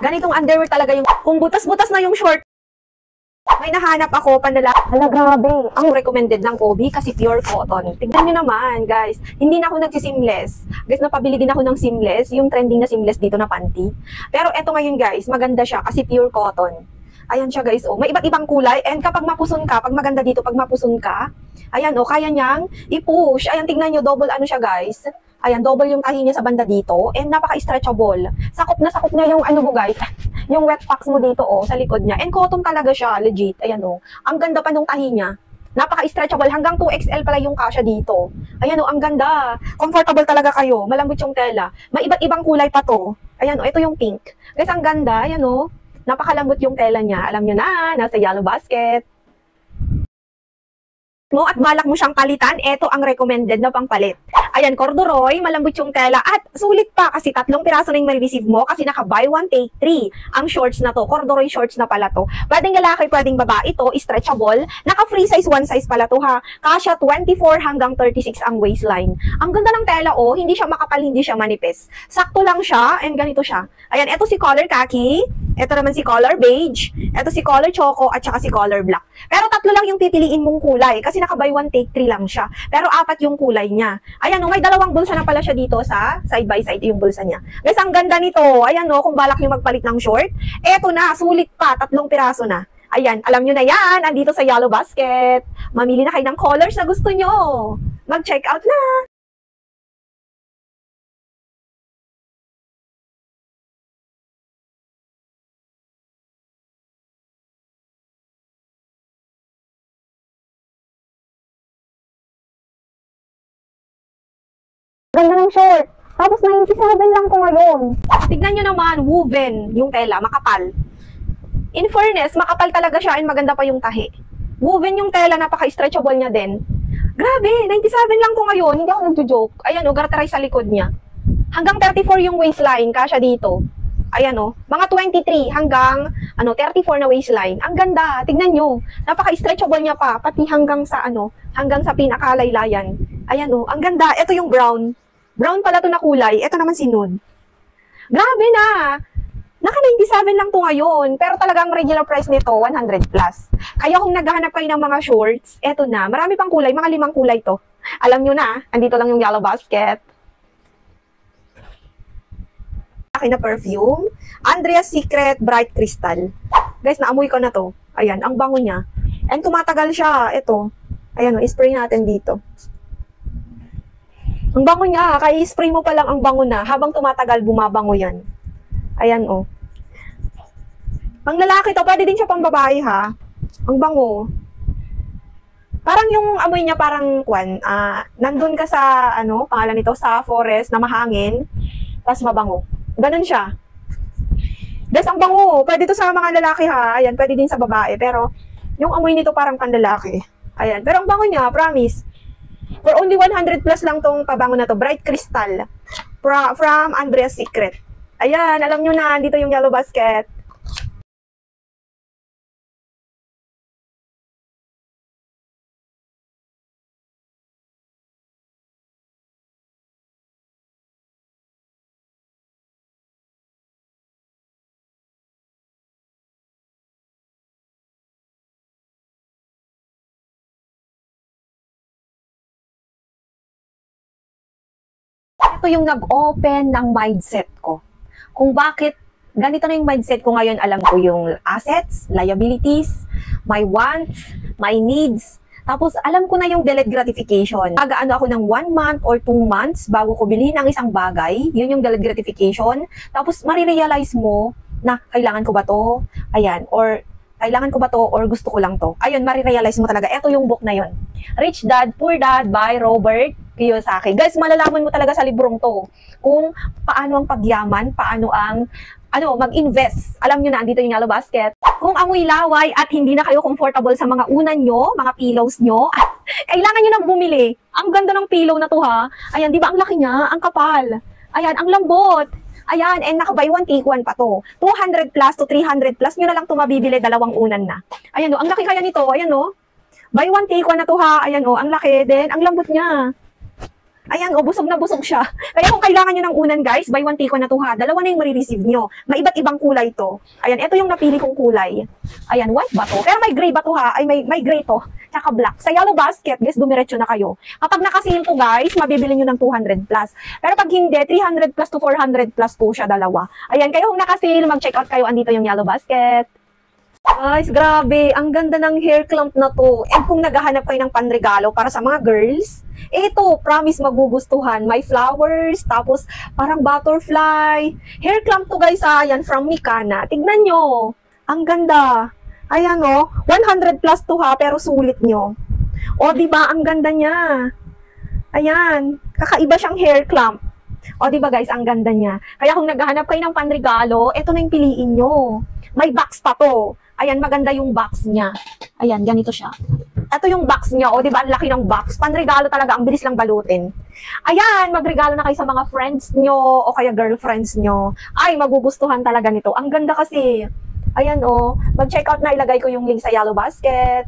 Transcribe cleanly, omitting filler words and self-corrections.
Ganitong underwear talaga yung, kung butas-butas na yung short, may nahanap ako, panala. Hala, grabe. Ang recommended ng Kobe kasi pure cotton. Tignan nyo naman, guys. Hindi na ako nagsisimless. Guys, napabili din ako ng seamless. Yung trending na seamless dito na panty. Pero eto ngayon, guys, maganda siya kasi pure cotton. Ayan siya, guys. Oh, may iba't ibang kulay. And kapag mapuson ka, pag maganda dito, pag mapuson ka, ayan, oh, kaya niyang i-push. Ayan, tignan nyo, double ano siya, guys. Ayan, double yung tahi niya sa banda dito. And napaka-stretchable. Sakop niya yung ano mo, guys. Yung wet packs mo dito, oh, sa likod niya. And cotton talaga siya, legit. Ayan, oh. Ang ganda pa nung tahi niya. Napaka-stretchable. Hanggang 2XL pala yung kasya dito. Ayan, oh, ang ganda. Comfortable talaga kayo. Malambot yung tela. May iba't ibang kulay pa to. Ayan, oh, ito yung pink. Guys, ang ganda. Ayan, oh. Napakalambot yung tela niya. Alam nyo na, nasa Yellow Basket. Mo at balak mo siyang palitan, ito ang recommended na pangpalit. Ayan, corduroy, malambot yung tela at sulit pa kasi 3 piraso na yung marireceive mo kasi naka buy 1 take 3 ang shorts na to. Corduroy shorts na pala to. Pwedeng lalaki, pwedeng babae to, stretchable. Naka free size 1 size pala to ha. Kasya 24 hanggang 36 ang waistline. Ang ganda ng tela oh, hindi siya makapal, hindi siya manipis. Sakto lang siya and ganito siya. Ayan, ito si color khaki, ito naman si color beige, ito si color choco at saka si color black. Pero 3 lang yung pipiliin mong kulay kasi naka buy 1 take 3 lang siya. Pero 4 yung kulay niya. Ayan, oh, may 2 bulsa na pala siya dito sa side by side yung bulsa niya. Guys, ang ganda nito. Ayan, oh, kung balak nyo magpalit ng short, eto na, sulit pa, 3 piraso na. Ayan, alam nyo na yan, andito sa Yellow Basket. Mamili na kayo ng colors na gusto nyo. Mag-check out na. Ganda ng short. Tapos 97 lang ko ngayon. Tignan nyo naman, woven yung tela, makapal. In fairness, makapal talaga siya and maganda pa yung tahi. Woven yung tela, napaka-stretchable niya din. Grabe, 97 lang ko ngayon. Hindi ako nagjo-joke. Ayan o, garterized sa likod niya. Hanggang 34 yung waistline, kasya dito. Ayan o, mga 23 hanggang 34 na waistline. Ang ganda, tignan nyo. Napaka-stretchable niya pa, pati hanggang sa hanggang sa pinakalaylayan. Ayan o, ang ganda. Ito yung brown. Brown pala to na kulay. Ito naman si nude. Grabe na. Naka 97 lang to ngayon. Pero talagang regular price nito, 100 plus. Kaya kung naghahanap kayo ng mga shorts, eto na. Marami pang kulay. Mga 5 kulay to. Alam nyo na, andito lang yung Yellow Basket. Akin na perfume. Andrea's Secret Bright Crystal. Guys, naamoy ko na to. Ayan, ang bango niya. And tumatagal siya. Ito. Ayan o, spray natin dito. Ang bango niya, kaya spray mo pa lang ang bango na. Habang tumatagal, bumabango yan. Ayan, oh. Pang lalaki to, pwede din siya pang babae, ha. Ang bango. Parang yung amoy niya parang, nandun ka sa, pangalan nito, sa forest na mahangin, tapos mabango. Ganun siya. Guys, ang bango. Pwede to sa mga lalaki, ha. Ayan, pwede din sa babae. Pero, yung amoy nito parang pang lalaki. Ayan, pero ang bango niya, promise. For only 100 plus lang tong pabango na to. Bright Crystal. From Andrea's Secret. Ayan, alam nyo na, dito yung Yellow Basket. Ito yung nag-open ng mindset ko. Kung bakit ganito na yung mindset ko ngayon, alam ko yung assets, liabilities, my wants, my needs. Tapos alam ko na yung delayed gratification. Mag-ano ako ng 1 month or 2 months bago ko bilhin ang isang bagay. Yun yung delayed gratification. Tapos marirealize mo na kailangan ko ba to? Ayan. Or kailangan ko ba to or gusto ko lang to? Ayun, marirealize mo talaga. Ito yung book na yun. Rich Dad, Poor Dad by Robert Kiyosaki. Guys, malalaman mo talaga sa librong to kung paano ang pagyaman, paano ang mag-invest. Alam nyo na, andito yung Yellow Basket. Kung amoy laway at hindi na kayo comfortable sa mga unan nyo, mga pillows nyo, kailangan nyo nang bumili. Ang ganda ng pillow na to ha. Ayan, di ba ang laki niya? Ang kapal. Ayan, ang lambot. Ayan, and naka buy 1 take 1 pa to. 200 plus to 300 plus, nyo na lang ito mabibili, 2 unan na. Ayan o, ang laki kaya nito. Ayan o. Buy 1 take 1 na to ha. Ayan o, ang laki din. Ang lambot niya. Ayan, oh, busog na busog siya. Kaya kung kailangan nyo ng unan, guys, buy one, take one na to ha. Dalawa na yung marireceive nyo. May iba't ibang kulay to. Ayan, ito yung napili kong kulay. Ayan, white ba to? Pero may gray ba to ha? Ay, may gray to. Tsaka black. Sa yellow basket, guys, dumiretso na kayo. Kapag nakasale to, guys, mabibili nyo ng 200 plus. Pero pag hindi, 300 plus to 400 plus po siya dalawa. Ayan, kaya kung nakasale, mag-check out kayo. Andito yung yellow basket. Guys, grabe. Ang ganda ng hair clamp na to. And kung naghahanap kayo ng panregalo para sa mga girls, ito, promise magugustuhan. May flowers, tapos parang butterfly. Hair clamp to guys, ayan, from Mikana. Tignan nyo. Ang ganda. Ayan o, 100 plus to ha, pero sulit nyo. O, diba, ang ganda niya. Ayan, kakaiba siyang hair clamp. O, diba guys, ang ganda niya. Kaya kung naghahanap kayo ng panregalo, ito na yung piliin nyo. May box pa to. Ayan, maganda yung box niya. Ayan, ganito siya. Ito yung box niya, o, di ba? Ang laki ng box. Panregalo talaga, ang bilis lang balutin. Ayan, magregalo na kayo sa mga friends nyo o kaya girlfriends nyo. Ay, magugustuhan talaga nito. Ang ganda kasi. Ayan, o. Mag-check out na, ilagay ko yung link sa yellow basket.